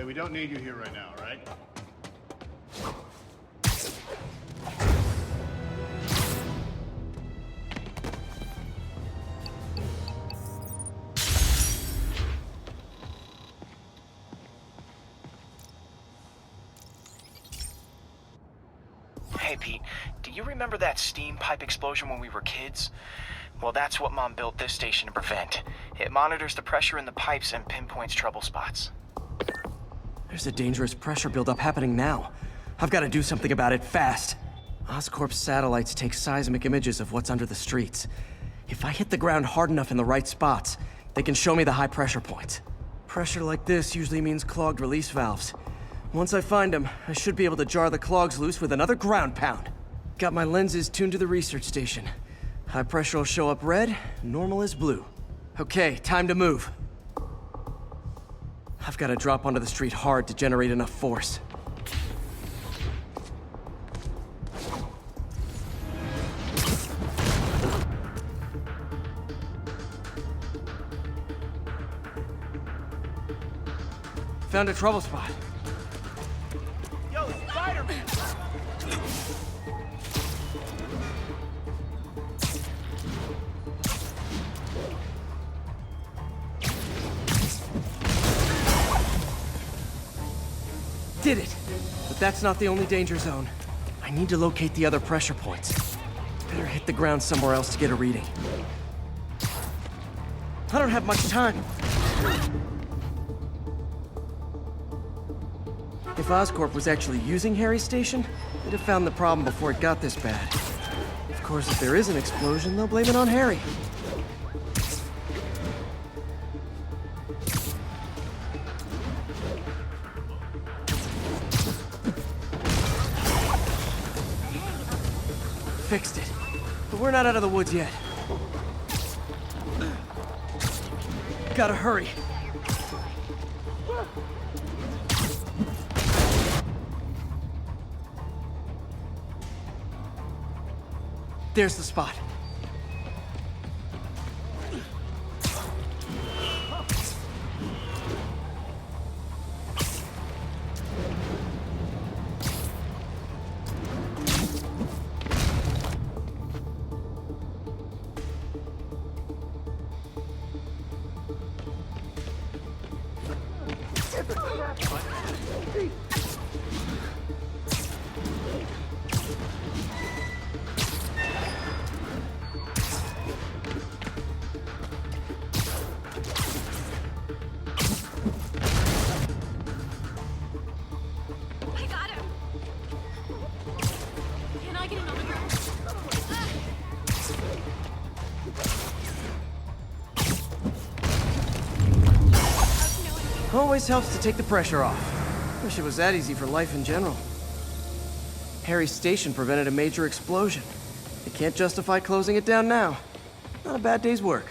Hey, we don't need you here right now, right? Hey, Pete, do you remember that steam pipe explosion when we were kids? Well, that's what Mom built this station to prevent. It monitors the pressure in the pipes and pinpoints trouble spots. There's a dangerous pressure buildup happening now. I've got to do something about it fast. Oscorp's satellites take seismic images of what's under the streets. If I hit the ground hard enough in the right spots, they can show me the high pressure points. Pressure like this usually means clogged release valves. Once I find them, I should be able to jar the clogs loose with another ground pound. Got my lenses tuned to the research station. High pressure will show up red, normal is blue. Okay, time to move. I've got to drop onto the street hard to generate enough force. Found a trouble spot. Yo, Spider-Man! Did it! But that's not the only danger zone. I need to locate the other pressure points. Better hit the ground somewhere else to get a reading. I don't have much time. If Oscorp was actually using Harry's station, they'd have found the problem before it got this bad. Of course, if there is an explosion, they'll blame it on Harry. Fixed it. But we're not out of the woods yet. Gotta hurry. There's the spot. Always helps to take the pressure off. Wish it was that easy for life in general. Harry's station prevented a major explosion. They can't justify closing it down now. Not a bad day's work.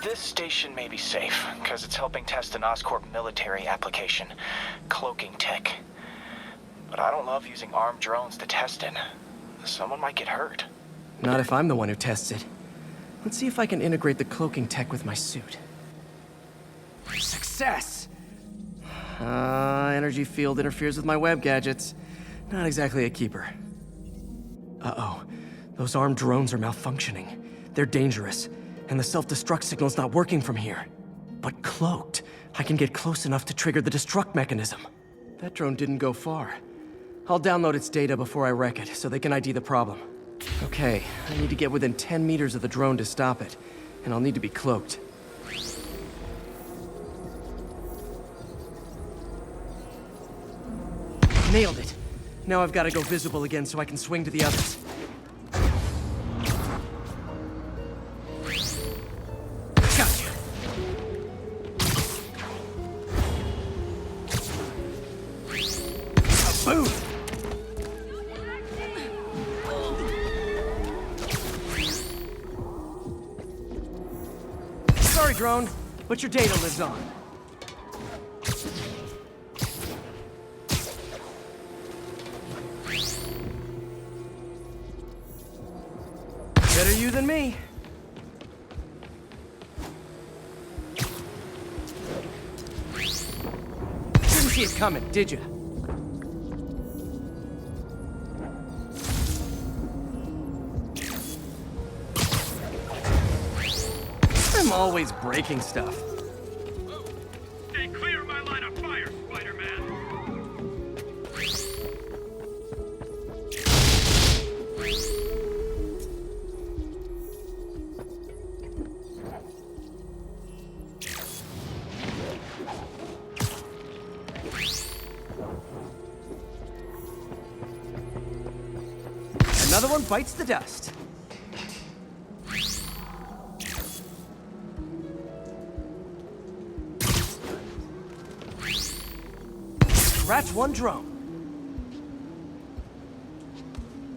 This station may be safe, because it's helping test an Oscorp military application, cloaking tech. But I don't love using armed drones to test it. Someone might get hurt. Not if I'm the one who tests it. Let's see if I can integrate the cloaking tech with my suit. Success! Energy field interferes with my web gadgets. Not exactly a keeper. Uh-oh. Those armed drones are malfunctioning. They're dangerous. And the self-destruct signal's not working from here. But cloaked, I can get close enough to trigger the destruct mechanism. That drone didn't go far. I'll download its data before I wreck it, so they can ID the problem. Okay, I need to get within 10 meters of the drone to stop it. And I'll need to be cloaked. Nailed it. Now I've got to go visible again so I can swing to the others. Sorry, drone, but your data lives on. Better you than me. Didn't see it coming, did you? I'm always breaking stuff. Stay clear of my line of fire, Spider-Man! Another one bites the dust. Scratch one drone.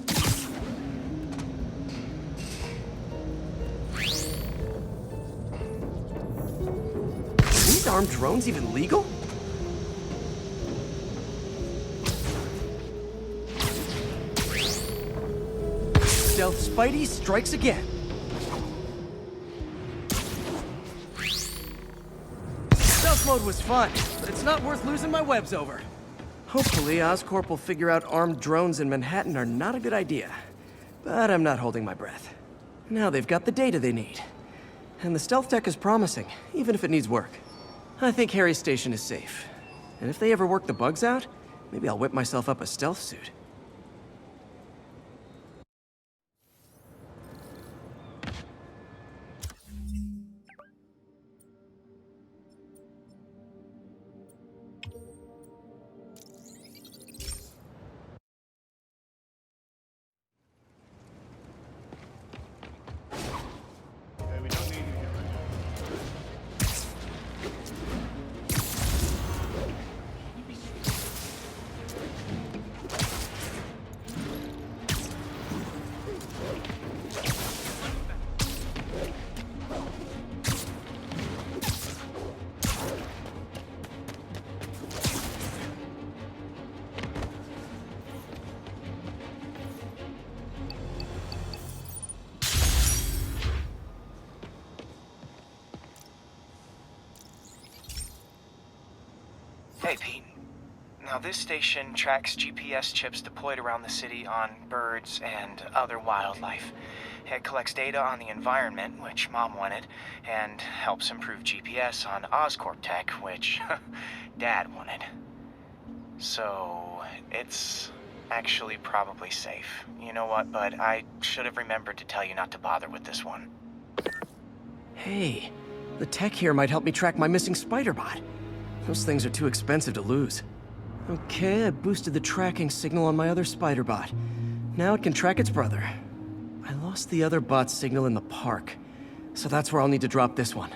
Are these armed drones even legal? Stealth Spidey strikes again. Stealth mode was fun, but it's not worth losing my webs over. Hopefully, Oscorp will figure out armed drones in Manhattan are not a good idea. But I'm not holding my breath. Now they've got the data they need. And the stealth tech is promising, even if it needs work. I think Harry's station is safe. And if they ever work the bugs out, maybe I'll whip myself up a stealth suit. Hey, Pete. Now, this station tracks GPS chips deployed around the city on birds and other wildlife. It collects data on the environment, which Mom wanted, and helps improve GPS on Oscorp tech, which Dad wanted. So, it's actually probably safe. You know what, bud? I should have remembered to tell you not to bother with this one. Hey, the tech here might help me track my missing spider bot. Those things are too expensive to lose. Okay, I boosted the tracking signal on my other spider bot. Now it can track its brother. I lost the other bot's signal in the park, so that's where I'll need to drop this one.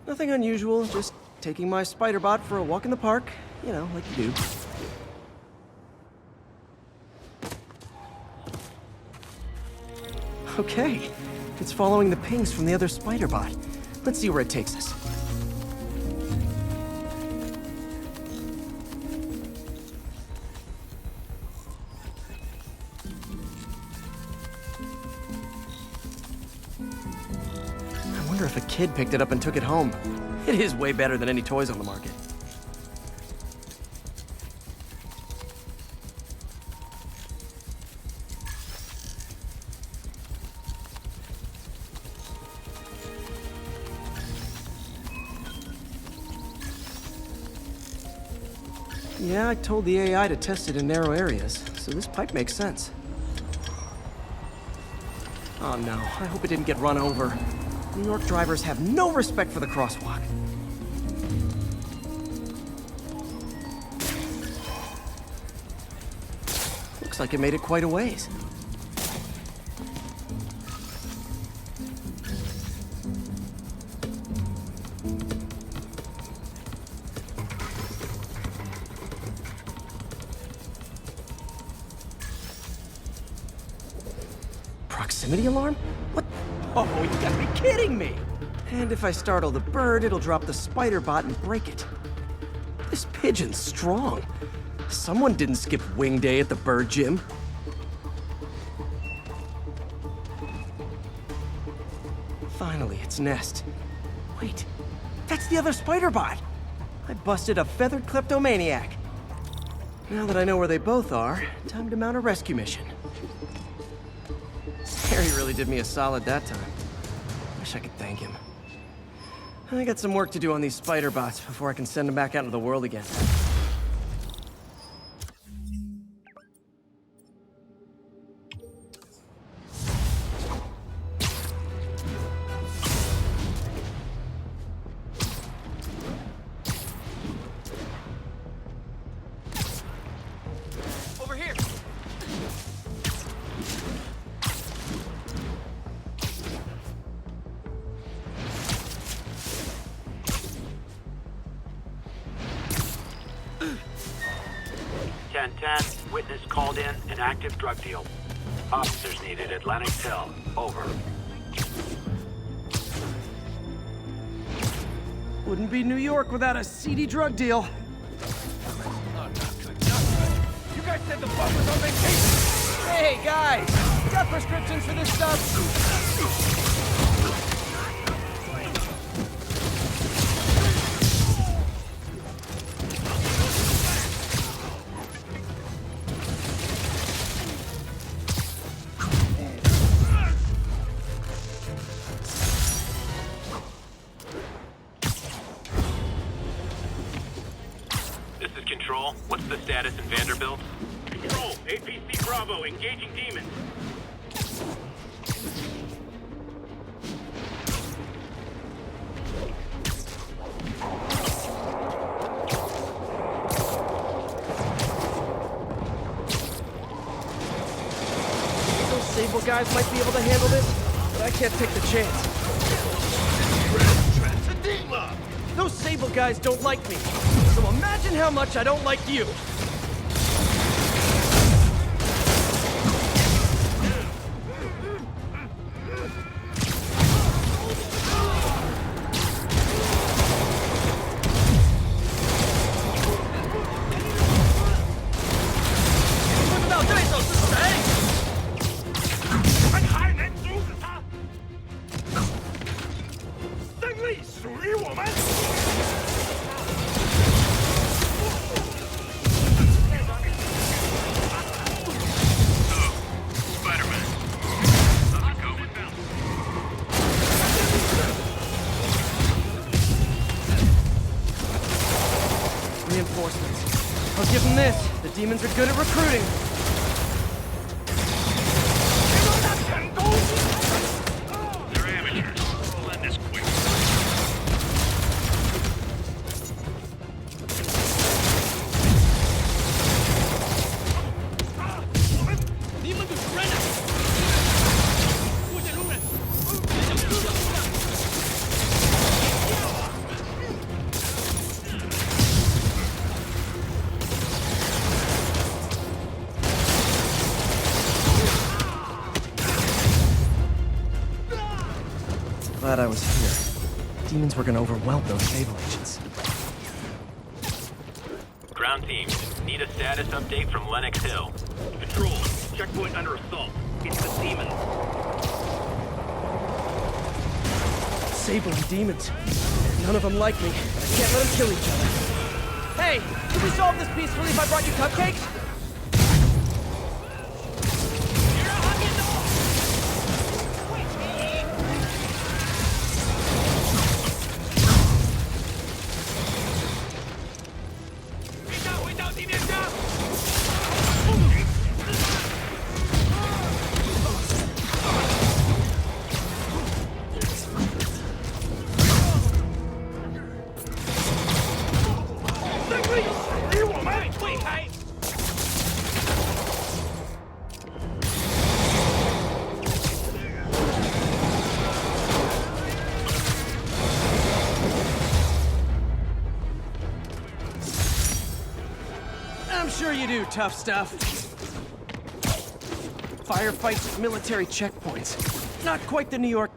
Nothing unusual, just taking my spider bot for a walk in the park. You know, like you do. Okay, it's following the pings from the other spider bot. Let's see where it takes us. I wonder if a kid picked it up and took it home. It is way better than any toys on the market. Yeah, I told the AI to test it in narrow areas, so this pipe makes sense. Oh no, I hope it didn't get run over. New York drivers have no respect for the crosswalk. Looks like it made it quite a ways. Proximity alarm? What? Oh, you gotta be kidding me! And if I startle the bird, it'll drop the spider bot and break it. This pigeon's strong. Someone didn't skip wing day at the bird gym. Finally, its nest. Wait, that's the other spider bot! I busted a feathered kleptomaniac. Now that I know where they both are, time to mount a rescue mission. Harry really did me a solid that time. Wish I could thank him. I got some work to do on these spider bots before I can send them back out into the world again. Over here! Witness called in an active drug deal. Officers needed at Lenox Hill. Over. Wouldn't be New York without a seedy drug deal. You guys said the bus was on vacation! Hey, guys! Got prescriptions for this stuff? This is Control. What's the status in Vanderbilt? Control, APC Bravo, engaging demons. Those Sable guys might be able to handle this, but I can't take the chance. Those Sable guys don't like me, so imagine how much I don't like you. Reinforcements. I'll give them this. The demons are good at recruiting. They're amateurs. We'll end this quick. Glad I was here. Demons were gonna overwhelm those Sable agents. Ground team, need a status update from Lenox Hill. Control, checkpoint under assault. It's the demon. Sable and demons. None of them like me. I can't let them kill each other. Hey, can we solve this peacefully if I brought you cupcakes? I'm sure you do, tough stuff. Firefights at military checkpoints. Not quite the New York...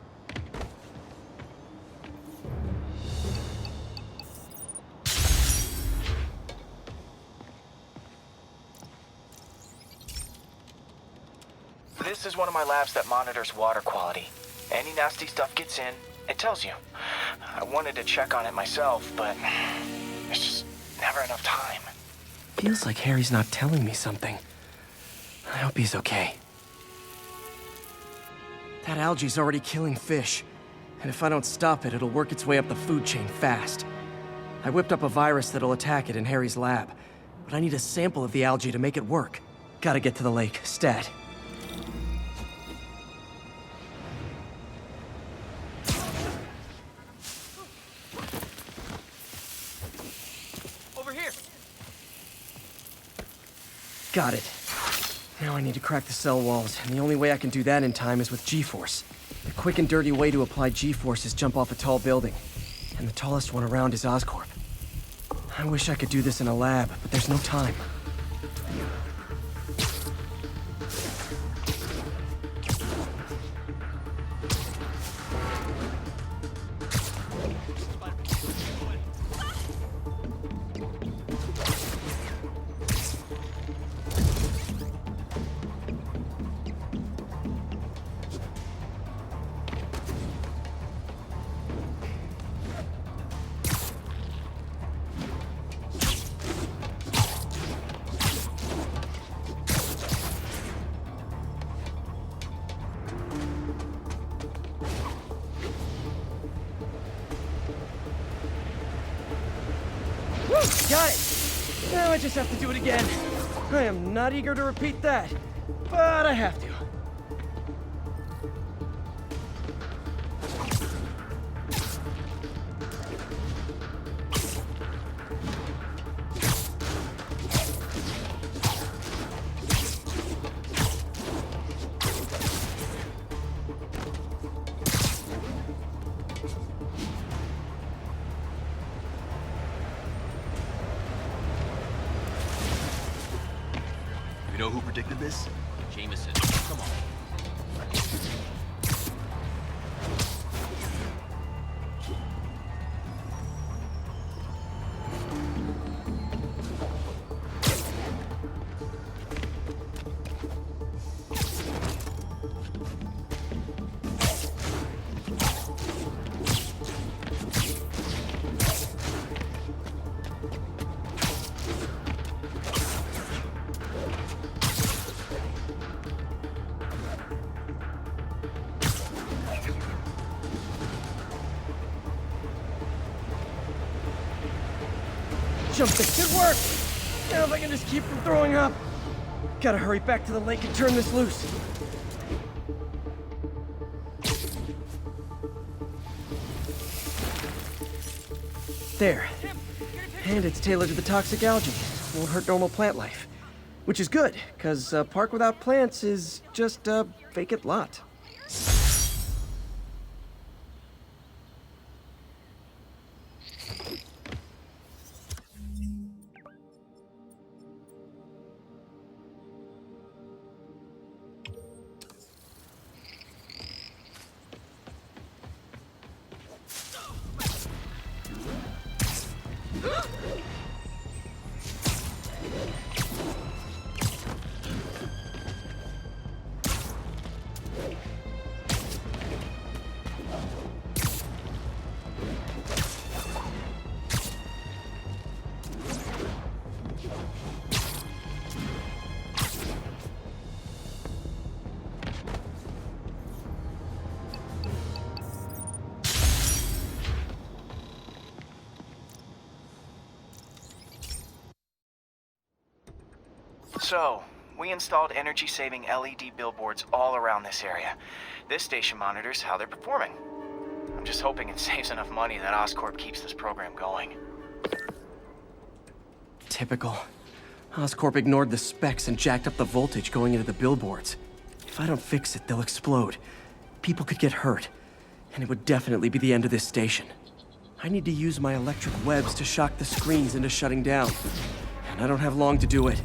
is one of my labs that monitors water quality. Any nasty stuff gets in, it tells you. I wanted to check on it myself, but there's just never enough time. Feels like Harry's not telling me something. I hope he's okay. That algae's already killing fish. And if I don't stop it, it'll work its way up the food chain fast. I whipped up a virus that'll attack it in Harry's lab, but I need a sample of the algae to make it work. Gotta get to the lake, stat. Over here! Got it. Now I need to crack the cell walls, and the only way I can do that in time is with G-force. The quick and dirty way to apply G-force is jump off a tall building, and the tallest one around is Oscorp. I wish I could do this in a lab, but there's no time. Got it! Now I just have to do it again. I am not eager to repeat that, but I have to. You know who predicted this? Jameson. Come on. Jump it, good work! Now if I can just keep from throwing up. Gotta hurry back to the lake and turn this loose. There. And it's tailored to the toxic algae. Won't hurt normal plant life. Which is good, because a park without plants is just a vacant lot. So, we installed energy-saving LED billboards all around this area. This station monitors how they're performing. I'm just hoping it saves enough money that Oscorp keeps this program going. Typical. Oscorp ignored the specs and jacked up the voltage going into the billboards. If I don't fix it, they'll explode. People could get hurt. And it would definitely be the end of this station. I need to use my electric webs to shock the screens into shutting down. And I don't have long to do it.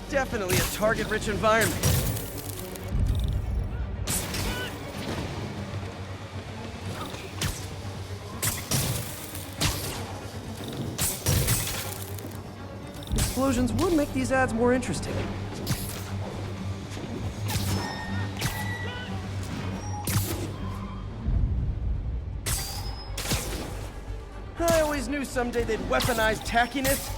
Definitely a target-rich environment. Explosions would make these ads more interesting. I always knew someday they'd weaponize tackiness.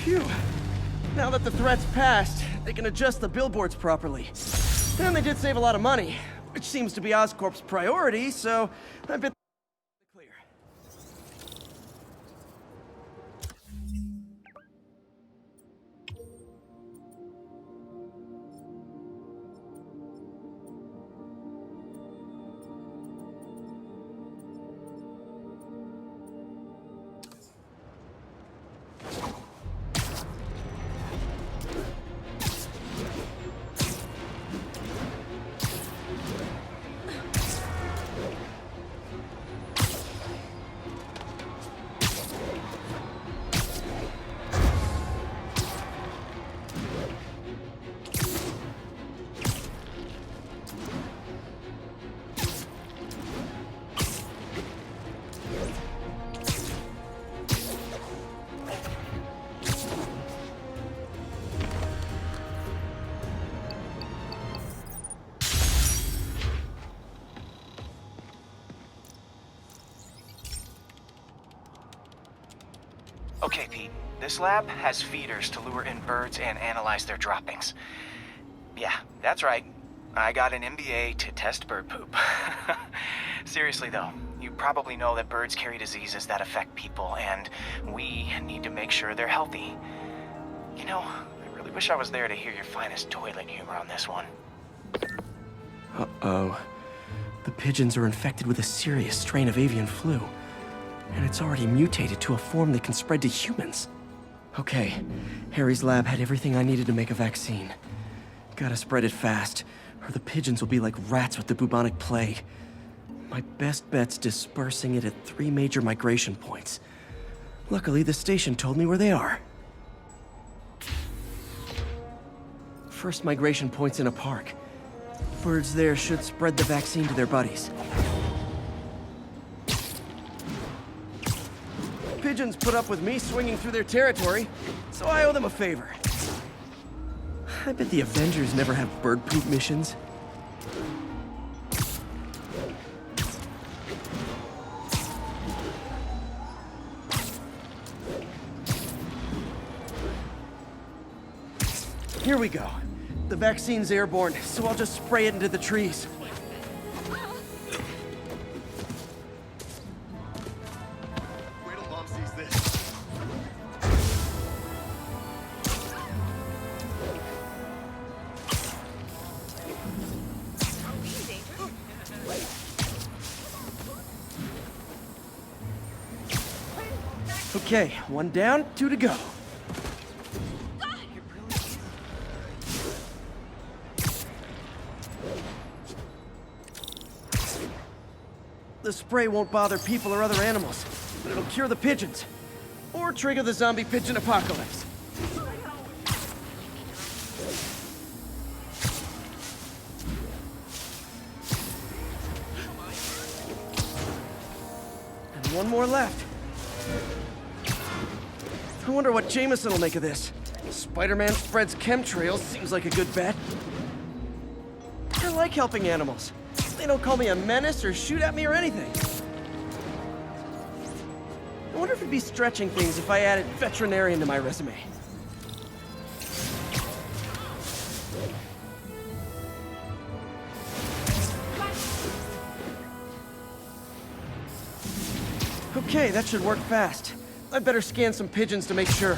Phew. Now that the threat's passed, they can adjust the billboards properly. And they did save a lot of money, which seems to be Oscorp's priority, so I bet clear. Okay, Pete. This lab has feeders to lure in birds and analyze their droppings. Yeah, that's right. I got an MBA to test bird poop. Seriously though, you probably know that birds carry diseases that affect people, and we need to make sure they're healthy. You know, I really wish I was there to hear your finest toilet humor on this one. Uh-oh. The pigeons are infected with a serious strain of avian flu. And it's already mutated to a form that can spread to humans. Okay, Harry's lab had everything I needed to make a vaccine. Gotta spread it fast, or the pigeons will be like rats with the bubonic plague. My best bet's dispersing it at 3 major migration points. Luckily, the station told me where they are. First migration point's in a park. Birds there should spread the vaccine to their buddies. Pigeons put up with me swinging through their territory, so I owe them a favor. I bet the Avengers never have bird poop missions. Here we go. The vaccine's airborne, so I'll just spray it into the trees. Wait till Mom sees this. Okay, 1 down, 2 to go. The spray won't bother people or other animals, but it'll cure the pigeons. Or trigger the zombie pigeon apocalypse. And 1 more left. I wonder what Jameson will make of this. Spider-Man spreads chemtrails, seems like a good bet. I like helping animals. They don't call me a menace or shoot at me or anything. I wonder if it'd be stretching things if I added veterinarian to my resume. Okay, that should work fast. I'd better scan some pigeons to make sure.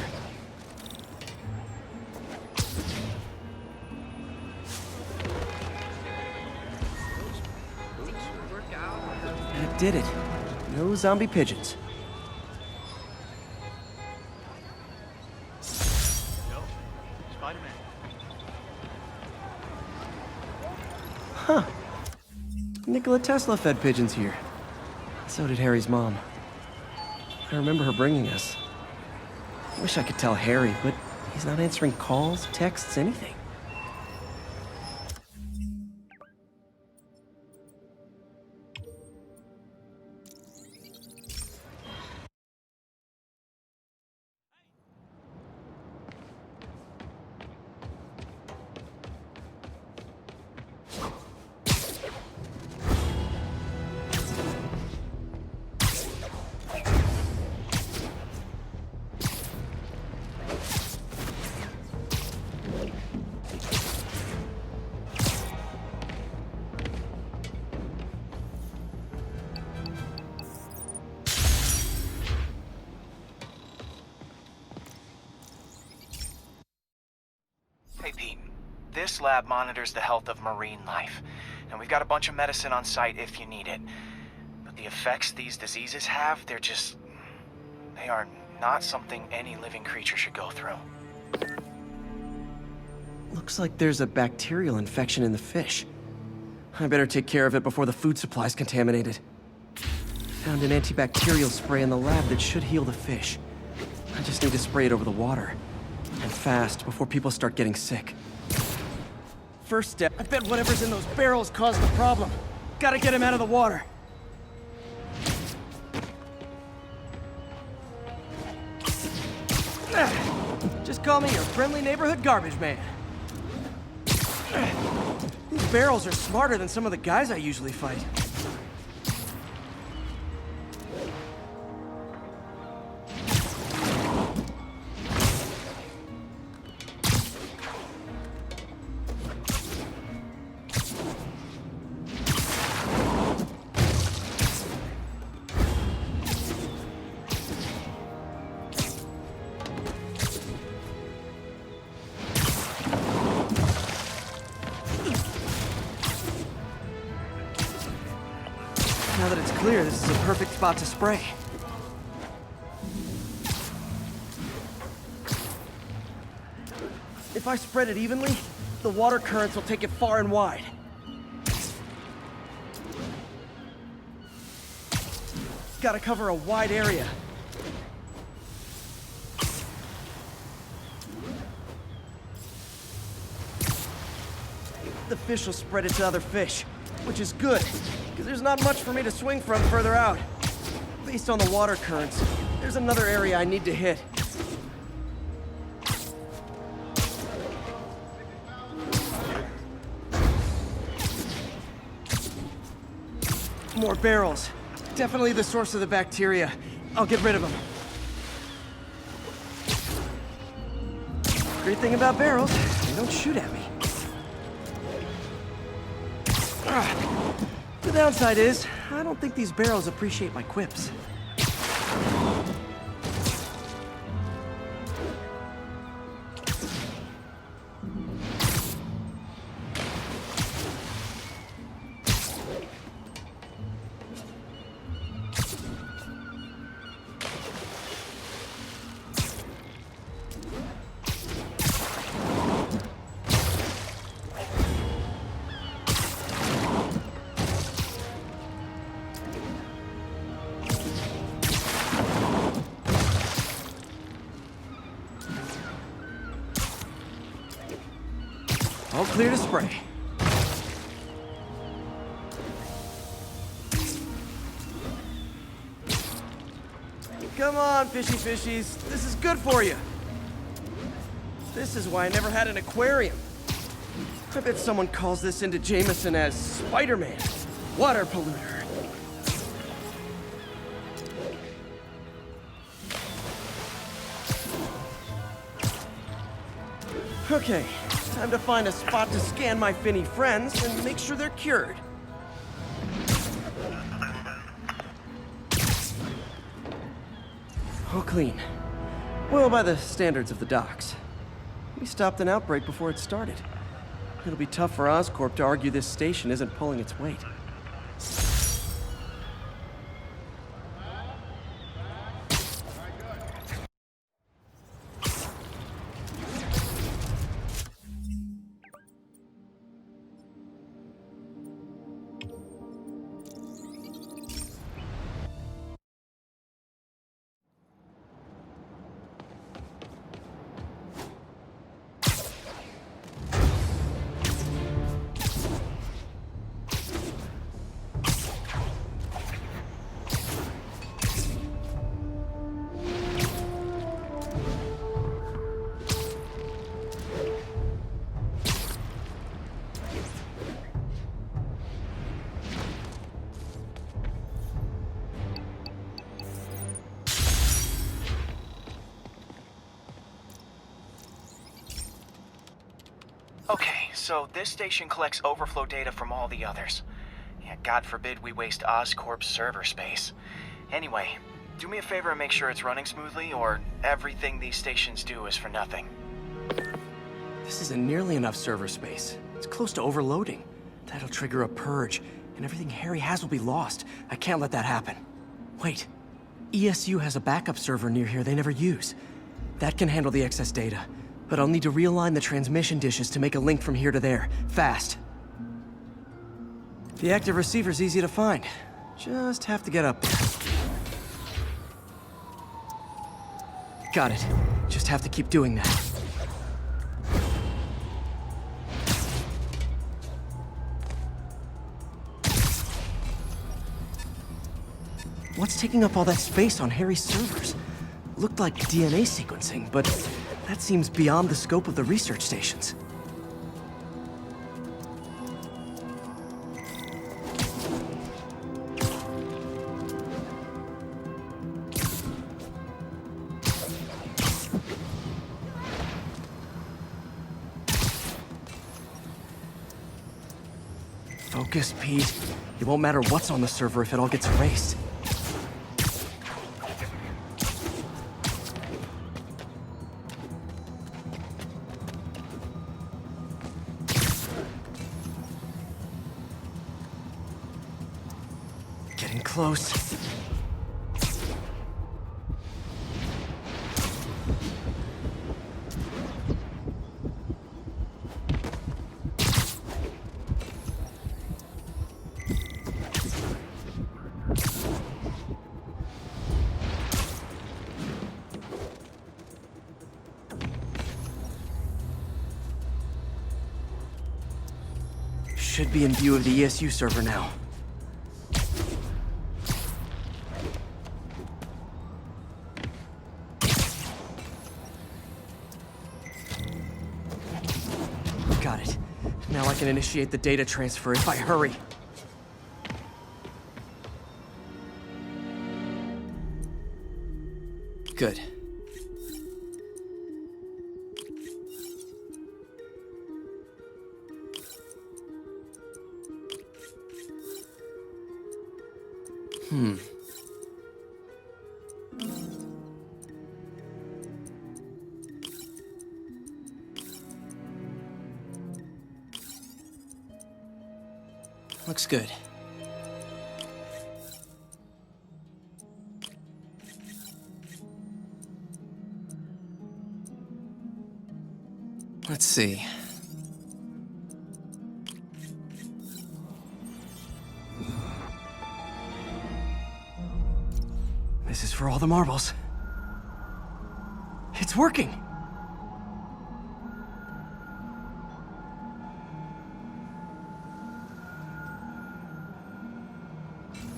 That did it. No zombie pigeons. Huh. Nikola Tesla fed pigeons here. So did Harry's mom. I remember her bringing us. Wish I could tell Harry, but he's not answering calls, texts, anything. Hey, Pete. This lab monitors the health of marine life, and we've got a bunch of medicine on site if you need it. But the effects these diseases have, they are not something any living creature should go through. Looks like there's a bacterial infection in the fish. I better take care of it before the food supply's contaminated. Found an antibacterial spray in the lab that should heal the fish. I just need to spray it over the water. And fast, before people start getting sick. First step, I bet whatever's in those barrels caused the problem. Gotta get him out of the water. Just call me your friendly neighborhood garbage man. These barrels are smarter than some of the guys I usually fight. Now that it's clear, this is a perfect spot to spray. If I spread it evenly, the water currents will take it far and wide. Gotta cover a wide area. The fish will spread it to other fish, which is good, because there's not much for me to swing from further out. Based on the water currents, there's another area I need to hit. More barrels. Definitely the source of the bacteria. I'll get rid of them. Great thing about barrels, they don't shoot at me. The downside is, I don't think these barrels appreciate my quips. All clear to spray. Come on, fishy fishies. This is good for you. This is why I never had an aquarium. I bet someone calls this into Jameson as Spider-Man, water polluter. Okay, time to find a spot to scan my finny friends and make sure they're cured. All clean. Well, by the standards of the docks. We stopped an outbreak before it started. It'll be tough for Oscorp to argue this station isn't pulling its weight. Okay, so this station collects overflow data from all the others. Yeah, God forbid we waste Oscorp's server space. Anyway, do me a favor and make sure it's running smoothly, or everything these stations do is for nothing. This isn't nearly enough server space. It's close to overloading. That'll trigger a purge, and everything Harry has will be lost. I can't let that happen. Wait. ESU has a backup server near here they never use. That can handle the excess data, but I'll need to realign the transmission dishes to make a link from here to there, fast. The active receiver's easy to find. Just have to get up there. Got it. Just have to keep doing that. What's taking up all that space on Harry's servers? Looked like DNA sequencing, but that seems beyond the scope of the research stations. Focus, Pete. It won't matter what's on the server if it all gets erased. Getting close. Should be in view of the ESU server now. Got it. Now I can initiate the data transfer if I hurry. Good. Looks good. Let's see. This is for all the marbles. It's working!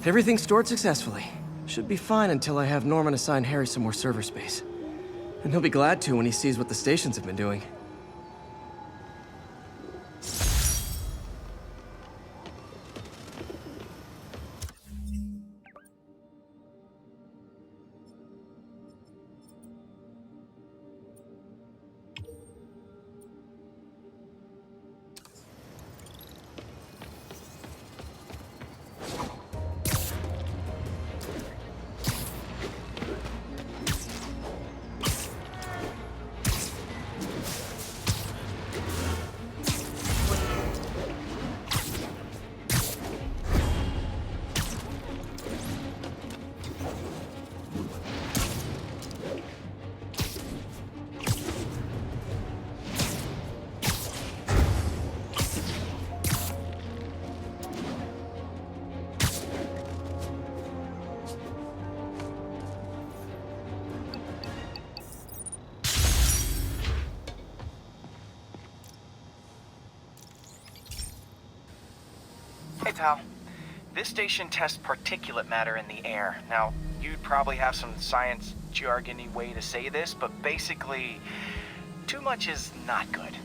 Everything's stored successfully. Should be fine until I have Norman assign Harry some more server space. And he'll be glad to when he sees what the stations have been doing. Hey, pal. This station tests particulate matter in the air. Now, you'd probably have some science jargony way to say this, but basically, too much is not good.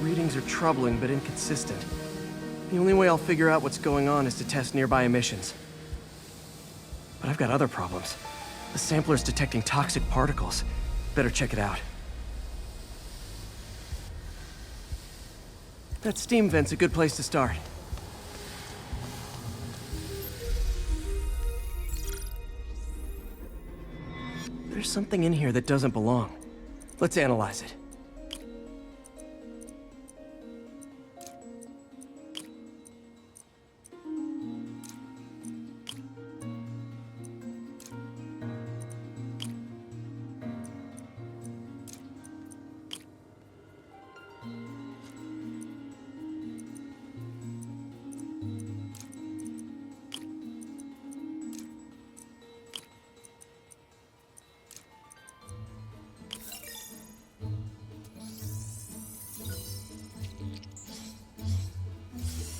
Readings are troubling but inconsistent. The only way I'll figure out what's going on is to test nearby emissions. But I've got other problems. The sampler's detecting toxic particles. Better check it out. That steam vent's a good place to start. There's something in here that doesn't belong. Let's analyze it.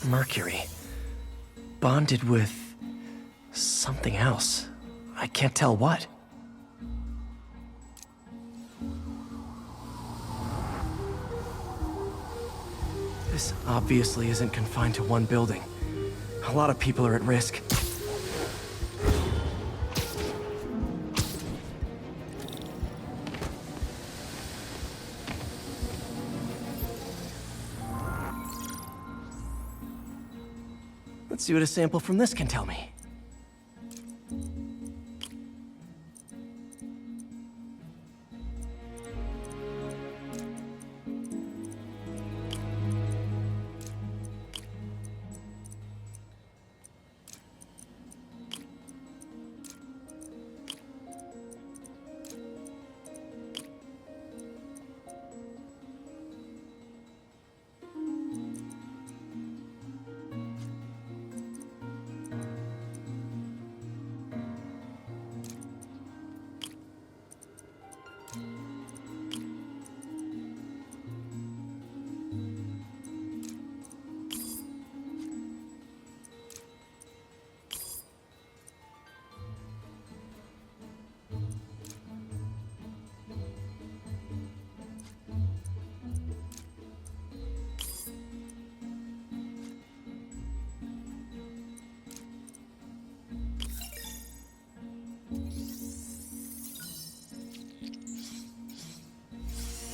Mercury. Bonded with something else. I can't tell what. This obviously isn't confined to one building. A lot of people are at risk. Let's see what a sample from this can tell me.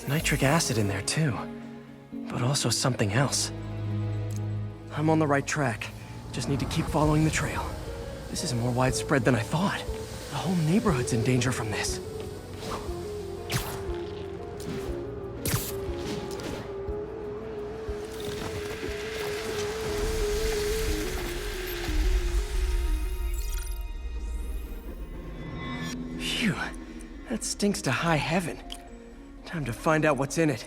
Nitric acid in there too, but also something else. I'm on the right track. Just need to keep following the trail. This is more widespread than I thought. The whole neighborhood's in danger from this. Phew, that stinks to high heaven. Time to find out what's in it.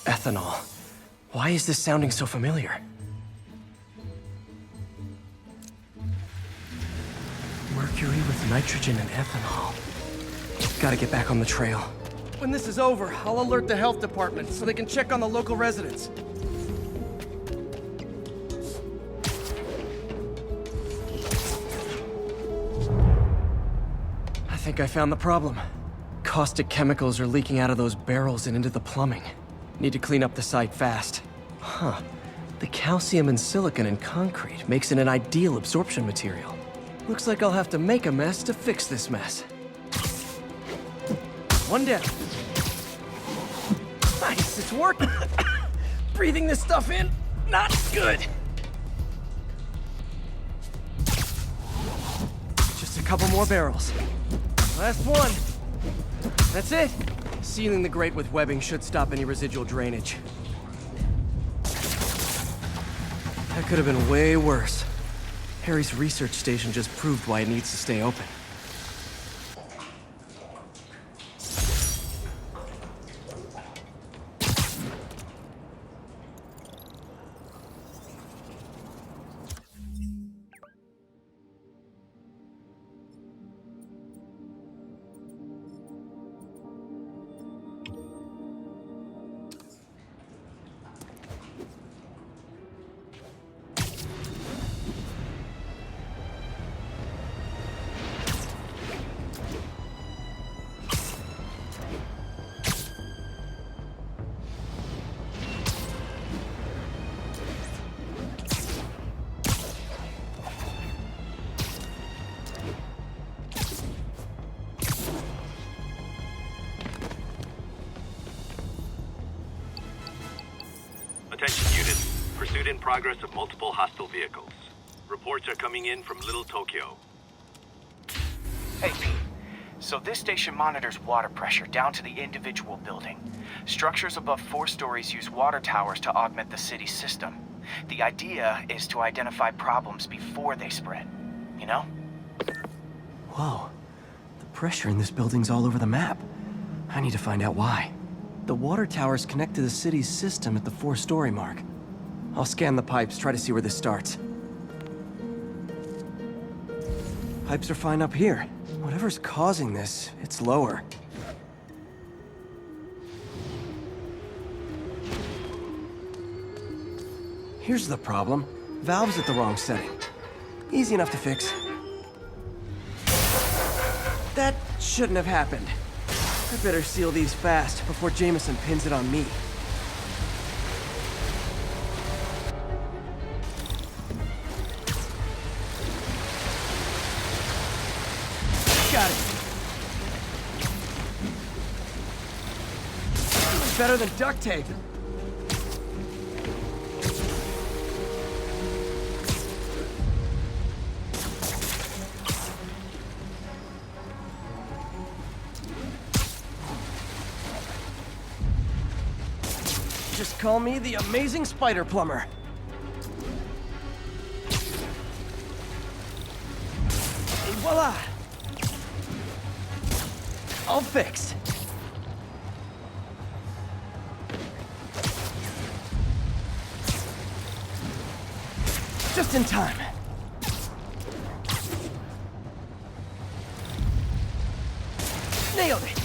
Ethanol. Why is this sounding so familiar? Mercury with nitrogen and ethanol. Gotta get back on the trail. When this is over, I'll alert the health department so they can check on the local residents. I think I found the problem. Caustic chemicals are leaking out of those barrels and into the plumbing. Need to clean up the site fast. Huh. The calcium and silicon in concrete makes it an ideal absorption material. Looks like I'll have to make a mess to fix this mess. One down. Nice, it's working. Breathing this stuff in, not good. Just a couple more barrels. Last one. That's it. Sealing the grate with webbing should stop any residual drainage. That could have been way worse. Harry's research station just proved why it needs to stay open. Attention units. Pursuit in progress of multiple hostile vehicles. Reports are coming in from Little Tokyo. Hey, Pete. So this station monitors water pressure down to the individual building. Structures above 4 stories use water towers to augment the city's system. The idea is to identify problems before they spread, you know? Whoa. The pressure in this building's all over the map. I need to find out why. The water towers connect to the city's system at the 4-story mark. I'll scan the pipes, try to see where this starts. Pipes are fine up here. Whatever's causing this, it's lower. Here's the problem. Valve's at the wrong setting. Easy enough to fix. That shouldn't have happened. I better seal these fast before Jameson pins it on me. Got it. Better than duct tape. Just call me the amazing spider plumber. Et voila! All fixed. Just in time. Nailed it!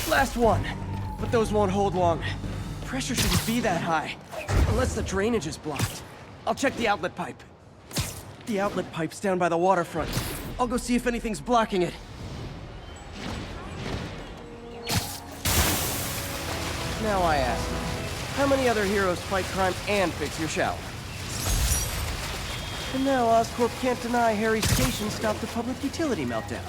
Last one, but those won't hold long. Pressure shouldn't be that high, unless the drainage is blocked. I'll check the outlet pipe. The outlet pipe's down by the waterfront. I'll go see if anything's blocking it. Now I ask you, how many other heroes fight crime and fix your shower? And now Oscorp can't deny Harry's station stopped a public utility meltdown.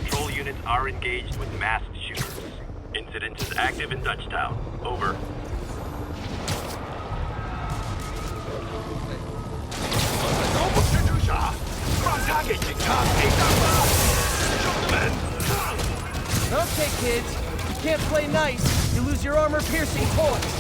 Patrol units are engaged with masked shooters. Incident is active in Dutchtown. Over. Okay, kids. You can't play nice. You lose your armor-piercing points.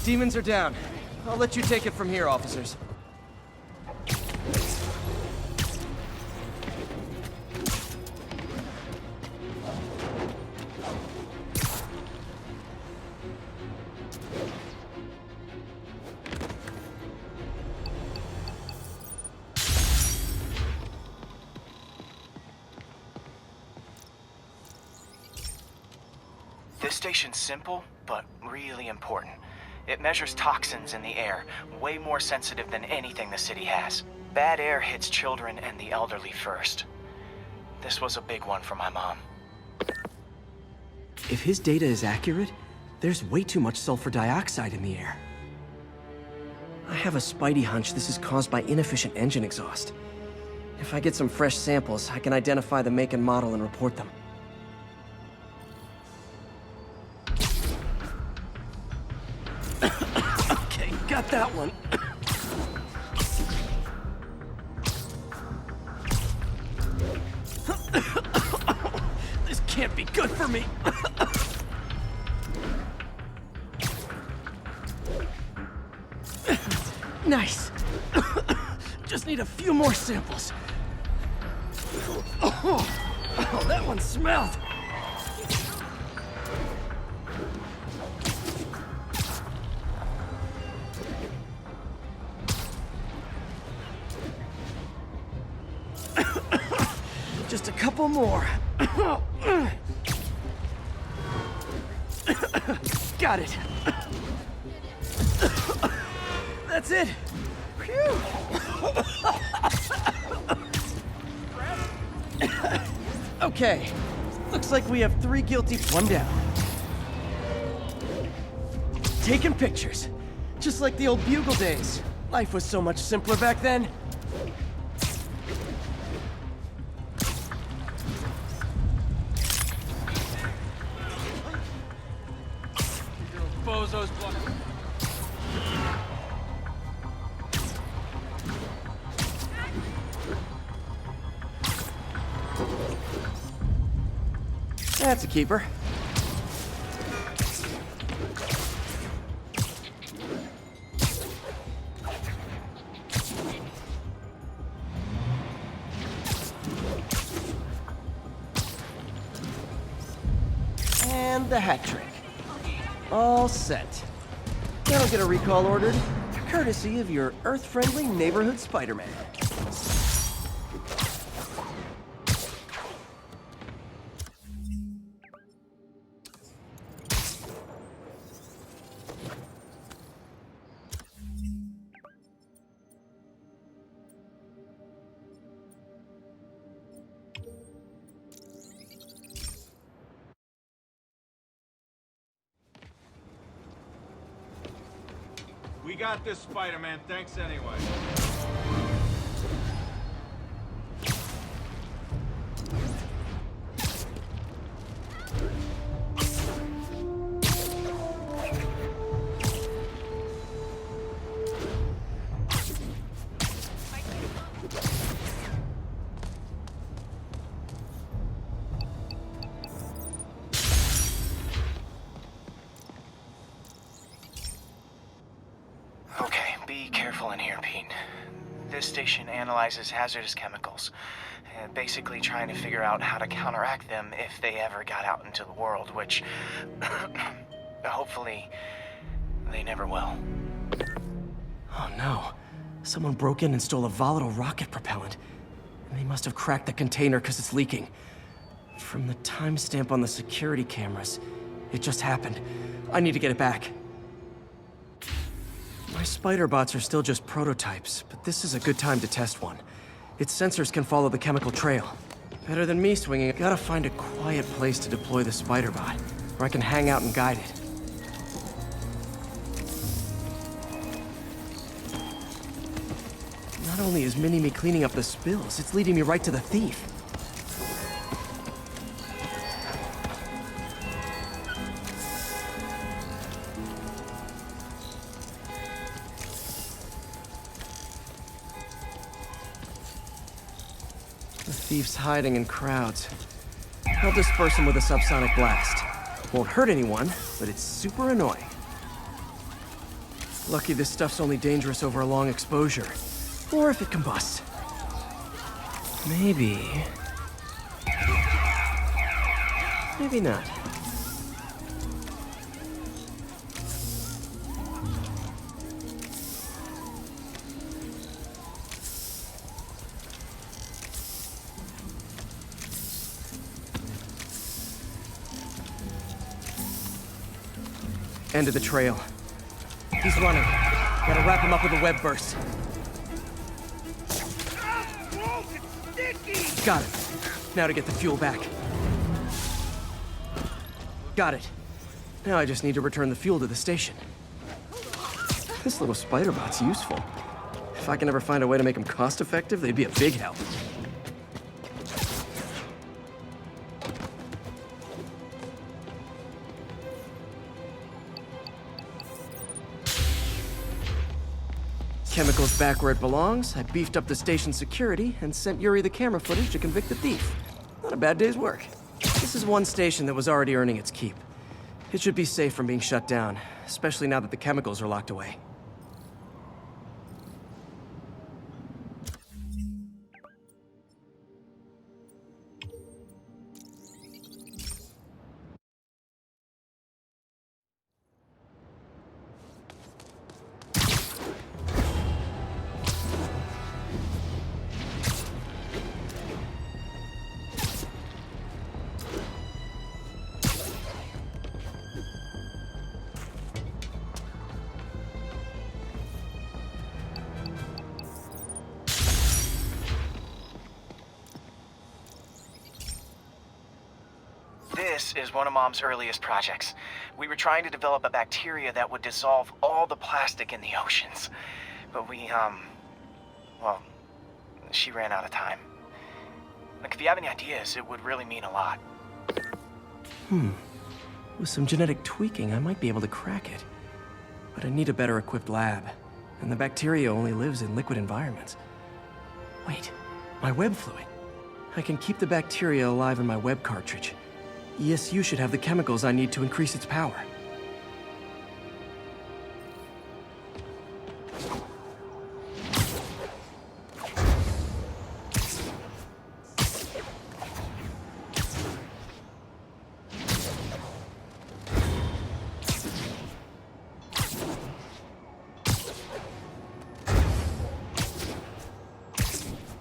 Demons are down. I'll let you take it from here, officers. station's simple, but really important. It measures toxins in the air, way more sensitive than anything the city has. Bad air hits children and the elderly first. This was a big one for my mom. If his data is accurate, there's way too much sulfur dioxide in the air. I have a spidey hunch this is caused by inefficient engine exhaust. If I get some fresh samples, I can identify the make and model and report them. Okay, got that one. This can't be good for me. Nice. Just need a few more samples. Oh, that one smelled. Just a couple more. Got it. That's it. Phew. Okay. Looks like we have 3 guilty, 1 down. Taking pictures. Just like the old Bugle days. Life was so much simpler back then. Bozos block. That's a keeper. And the hat trick. All set. That'll get a recall ordered, courtesy of your Earth-friendly neighborhood Spider-Man. We got this, Spider-Man. Thanks anyway. Okay, be careful in here, Pete. This station analyzes hazardous chemicals, basically trying to figure out how to counteract them if they ever got out into the world, which hopefully they never will. Oh no. Someone broke in and stole a volatile rocket propellant. And they must have cracked the container because it's leaking. From the timestamp on the security cameras, it just happened. I need to get it back. My spider bots are still just prototypes, but this is a good time to test one. Its sensors can follow the chemical trail. Better than me swinging. Gotta find a quiet place to deploy the spider bot, where I can hang out and guide it. Not only is Mini-Me cleaning up the spills, it's leading me right to the thief. The thief's hiding in crowds. I'll disperse him with a subsonic blast. Won't hurt anyone, but it's super annoying. Lucky this stuff's only dangerous over a long exposure. Or if it combusts. Maybe... maybe not. End of the trail. He's running. Gotta wrap him up with a web burst. Got it. Now to get the fuel back. Got it. Now I just need to return the fuel to the station. This little spider bot's useful. If I can ever find a way to make them cost-effective, they'd be a big help. Chemicals back where it belongs. I beefed up the station's security and sent Yuri the camera footage to convict the thief. Not a bad day's work. This is one station that was already earning its keep. It should be safe from being shut down, especially now that the chemicals are locked away. This is one of Mom's earliest projects. We were trying to develop a bacteria that would dissolve all the plastic in the oceans. But well, she ran out of time. Like, if you have any ideas, it would really mean a lot. With some genetic tweaking, I might be able to crack it. But I need a better equipped lab. And the bacteria only lives in liquid environments. Wait, my web fluid. I can keep the bacteria alive in my web cartridge. ESU should have the chemicals I need to increase its power.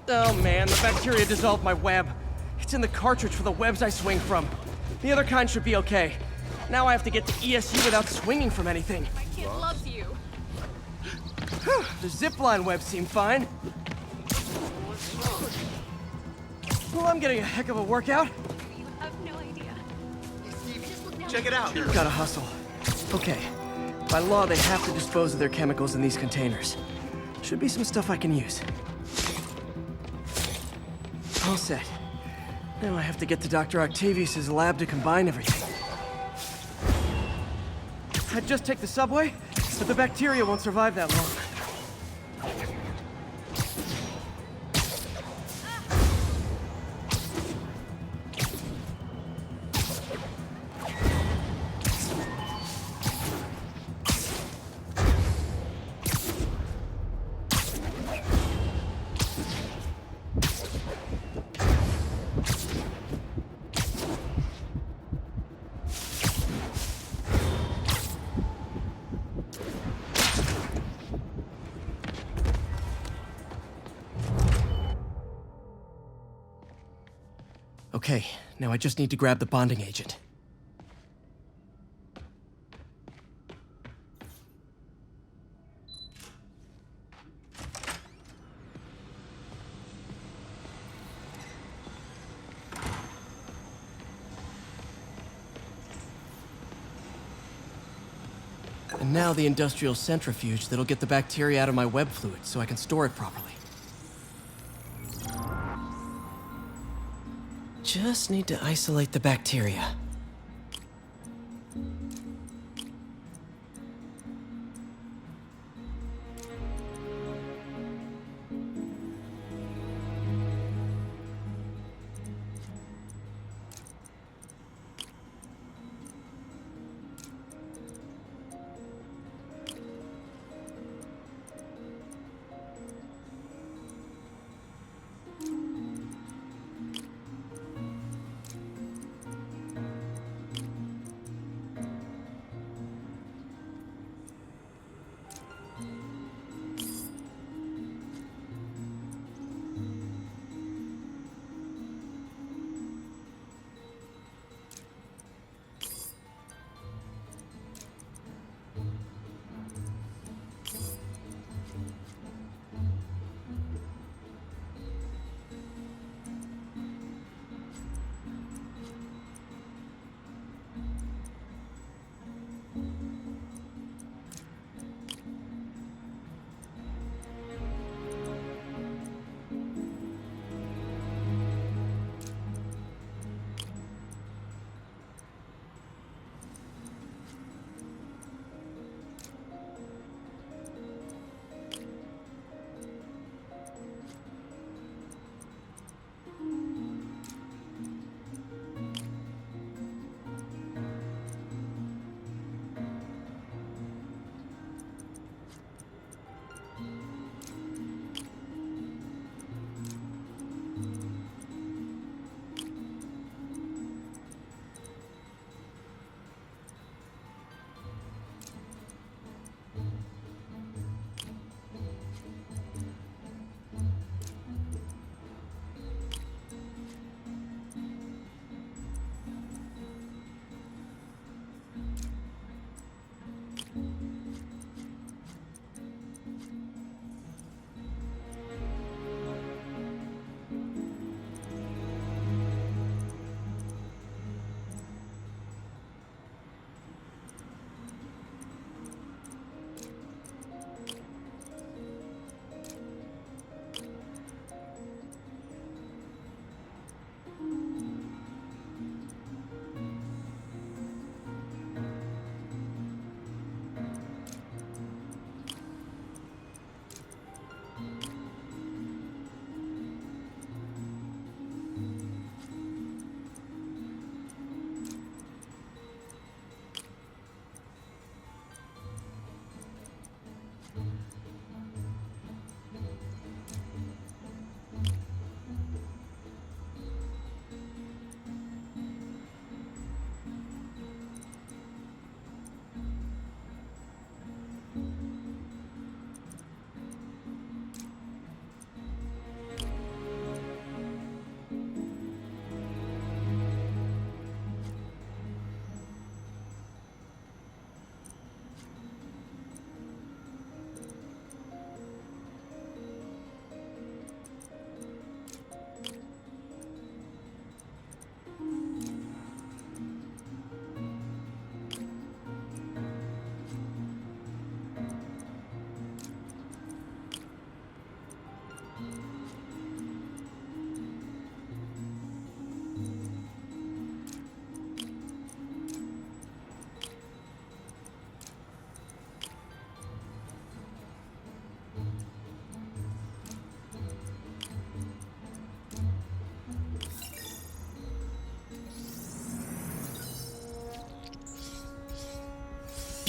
Oh man, the bacteria dissolved my web. It's in the cartridge for the webs I swing from. The other kind should be okay. Now I have to get to ESU without swinging from anything. My kid loves you. The zipline webs seem fine. Well, I'm getting a heck of a workout. You have no idea. Check it out. Gotta hustle. Okay. By law, they have to dispose of their chemicals in these containers. Should be some stuff I can use. All set. Now I have to get to Dr. Octavius's lab to combine everything. I'd just take the subway, but the bacteria won't survive that long. Okay, now I just need to grab the bonding agent. And now the industrial centrifuge that'll get the bacteria out of my web fluid so I can store it properly. Just need to isolate the bacteria.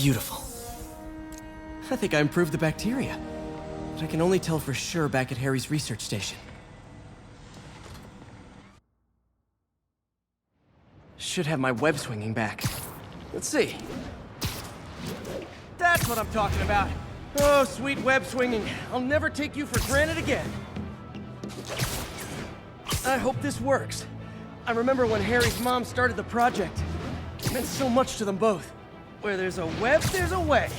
Beautiful. I think I improved the bacteria, but I can only tell for sure back at Harry's research station. Should have my web swinging back. Let's see. That's what I'm talking about. Oh, sweet web swinging. I'll never take you for granted again. I hope this works. I remember when Harry's mom started the project. It meant so much to them both. Where there's a web, there's a way.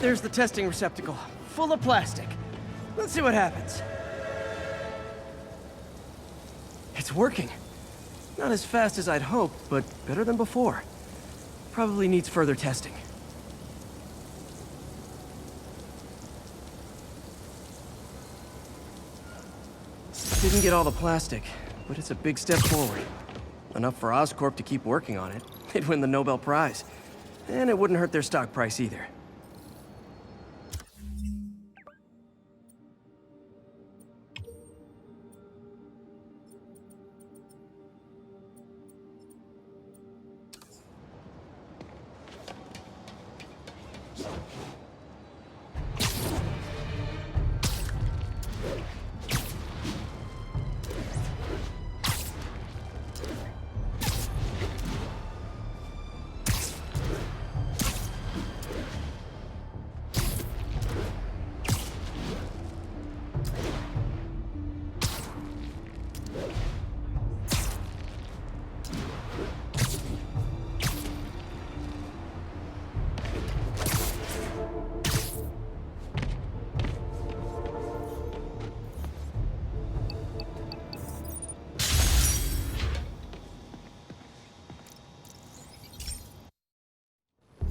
There's the testing receptacle, full of plastic. Let's see what happens. It's working. Not as fast as I'd hoped, but better than before. Probably needs further testing. Didn't get all the plastic, but it's a big step forward. Enough for Oscorp to keep working on it. They'd win the Nobel Prize. And it wouldn't hurt their stock price either.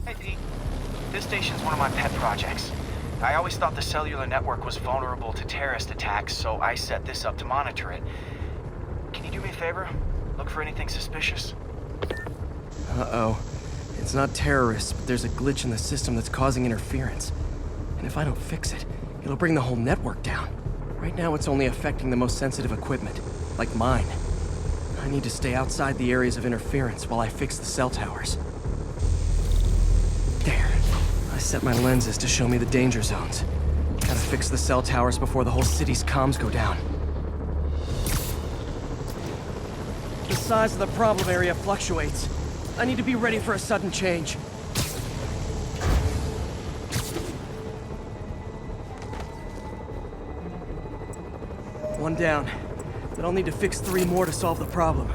Hey, Pete. This station's one of my pet projects. I always thought the cellular network was vulnerable to terrorist attacks, so I set this up to monitor it. Can you do me a favor? Look for anything suspicious? Uh-oh. It's not terrorists, but there's a glitch in the system that's causing interference. And if I don't fix it, it'll bring the whole network down. Right now, it's only affecting the most sensitive equipment, like mine. I need to stay outside the areas of interference while I fix the cell towers. There. I set my lenses to show me the danger zones. Gotta fix the cell towers before the whole city's comms go down. The size of the problem area fluctuates. I need to be ready for a sudden change. One down. But I'll need to fix 3 more to solve the problem.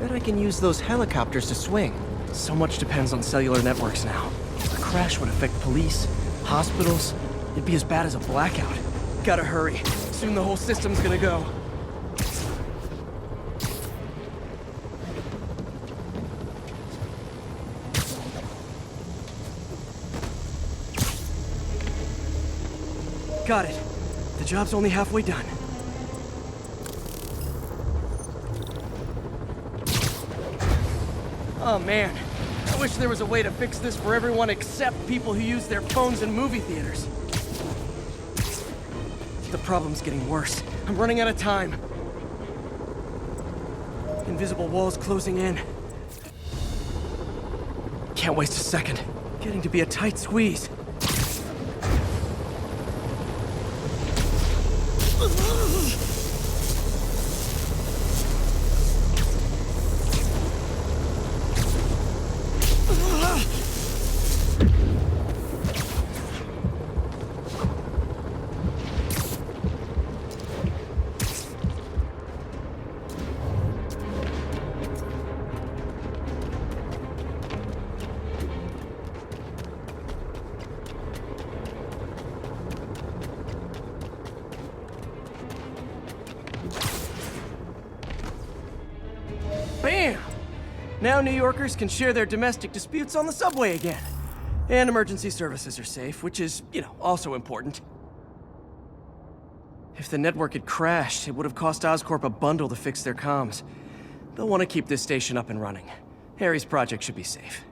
Bet I can use those helicopters to swing. So much depends on cellular networks now. A crash would affect police, hospitals. It'd be as bad as a blackout. Gotta hurry. Soon the whole system's gonna go. Got it. The job's only halfway done. Oh man, I wish there was a way to fix this for everyone except people who use their phones in movie theaters. The problem's getting worse. I'm running out of time. Invisible walls closing in. Can't waste a second. Getting to be a tight squeeze. Bam! Now New Yorkers can share their domestic disputes on the subway again. And emergency services are safe, which is, also important. If the network had crashed, it would have cost Oscorp a bundle to fix their comms. They'll want to keep this station up and running. Harry's project should be safe.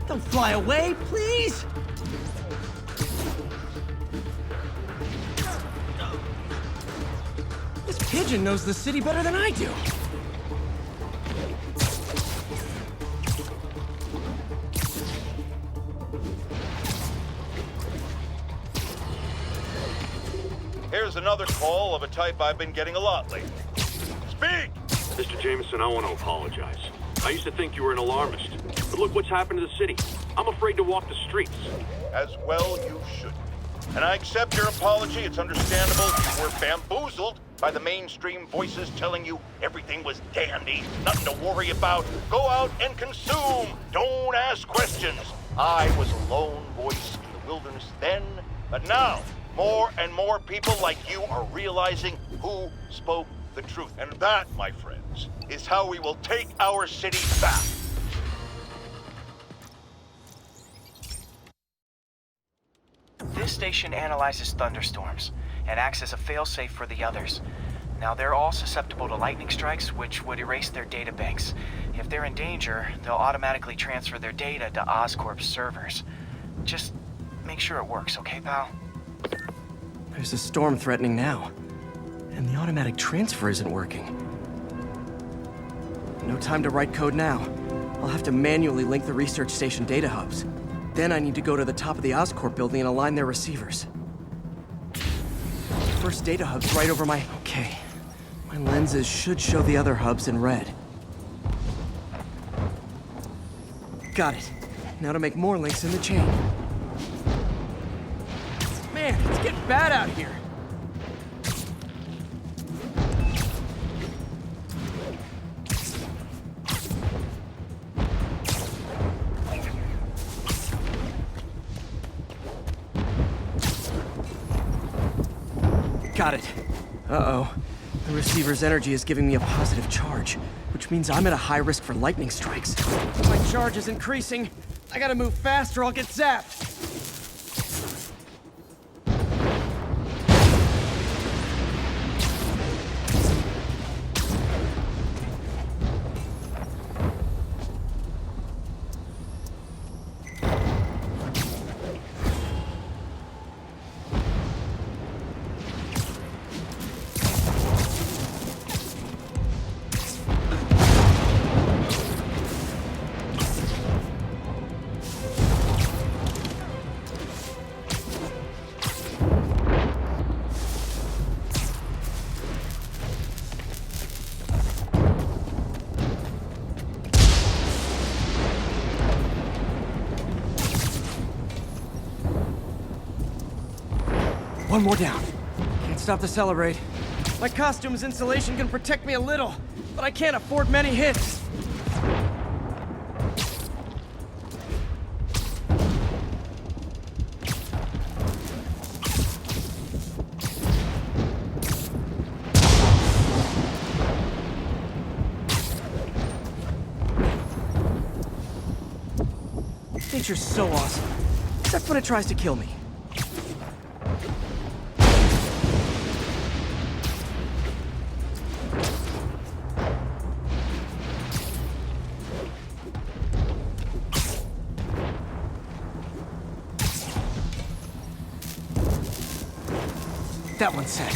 Don't fly away, please! This Pigeon knows the city better than I do. Here's another call of a type I've been getting a lot lately. Speak! Mr. Jameson, I want to apologize. I used to think you were an alarmist, but look what's happened to the city. I'm afraid to walk the streets. As well you should. And I accept your apology. It's understandable you were bamboozled by the mainstream voices telling you everything was dandy, nothing to worry about. Go out and consume. Don't ask questions. I was a lone voice in the wilderness then, but now more and more people like you are realizing who spoke the truth. And that, my friends, is how we will take our city back. This station analyzes thunderstorms and acts as a failsafe for the others. Now, they're all susceptible to lightning strikes, which would erase their data banks. If they're in danger, they'll automatically transfer their data to Oscorp's servers. Just make sure it works, okay, pal? There's a storm threatening now, and the automatic transfer isn't working. No time to write code now. I'll have to manually link the research station data hubs. Then I need to go to the top of the Oscorp building and align their receivers. First data hub's right over my... Okay. My lenses should show the other hubs in red. Got it. Now to make more links in the chain. Man, it's getting bad out here. Got it. Uh-oh. The receiver's energy is giving me a positive charge, which means I'm at a high risk for lightning strikes. My charge is increasing. I gotta move fast or I'll get zapped. One more down. Can't stop to celebrate. My costume's insulation can protect me a little, but I can't afford many hits. Nature's so awesome, except when it tries to kill me. That one's set.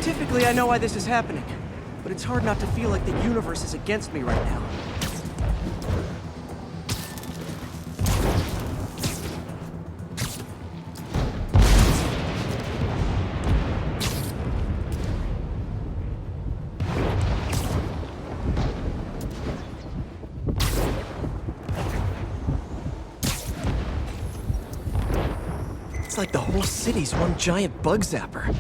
Scientifically, I know why this is happening, but it's hard not to feel like the universe is against me right now. It's like the whole city's one giant bug zapper.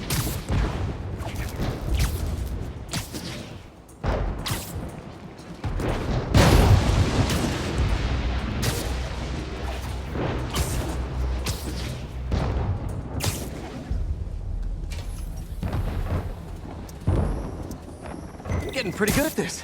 I'm getting pretty good at this.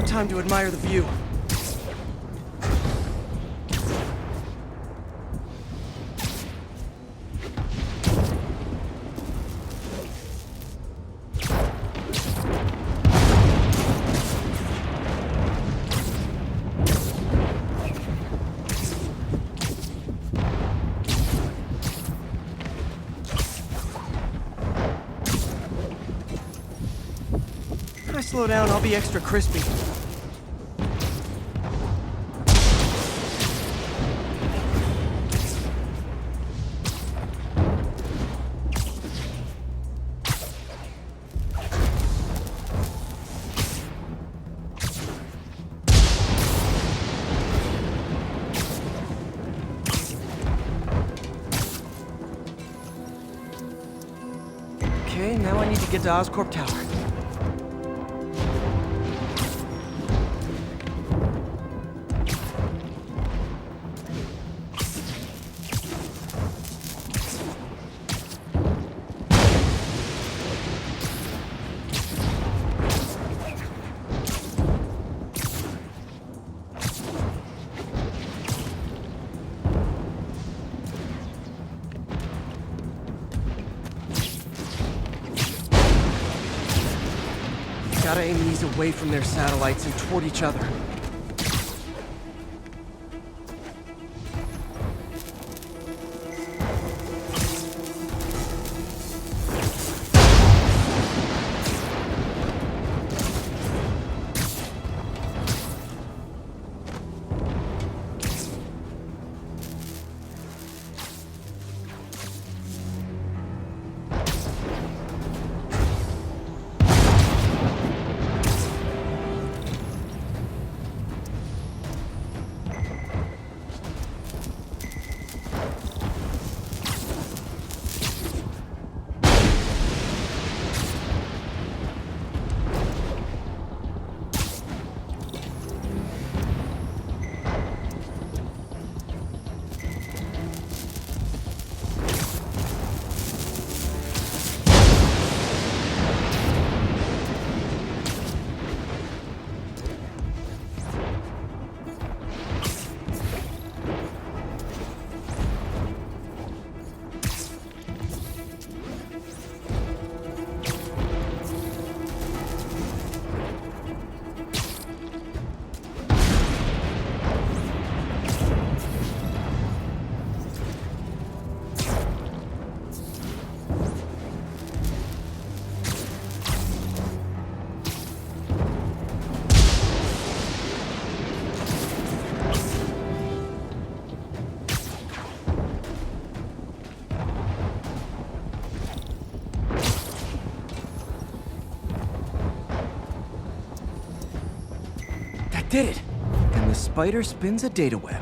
Time to admire the view. If I slow down, I'll be extra crispy. Okay, now I need to get to Oscorp Tower. Gotta aim these away from their satellites and toward each other. Did it! And the spider spins a data web.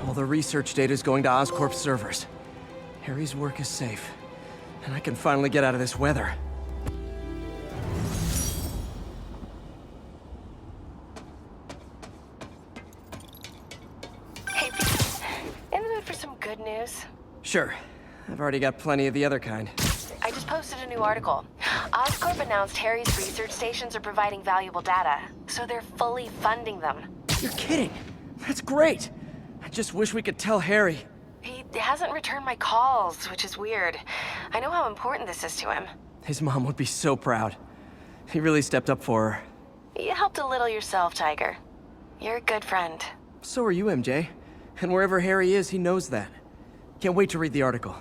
All the research data is going to Oscorp's servers. Harry's work is safe, and I can finally get out of this weather. Hey, in the mood for some good news? Sure. I've already got plenty of the other kind. I just posted a new article. Oscorp announced Harry's research stations are providing valuable data, so they're fully funding them. You're kidding. That's great. I just wish we could tell Harry. He hasn't returned my calls, which is weird. I know how important this is to him. His mom would be so proud. He really stepped up for her. You helped a little yourself, Tiger. You're a good friend. So are you, MJ. And wherever Harry is, he knows that. Can't wait to read the article.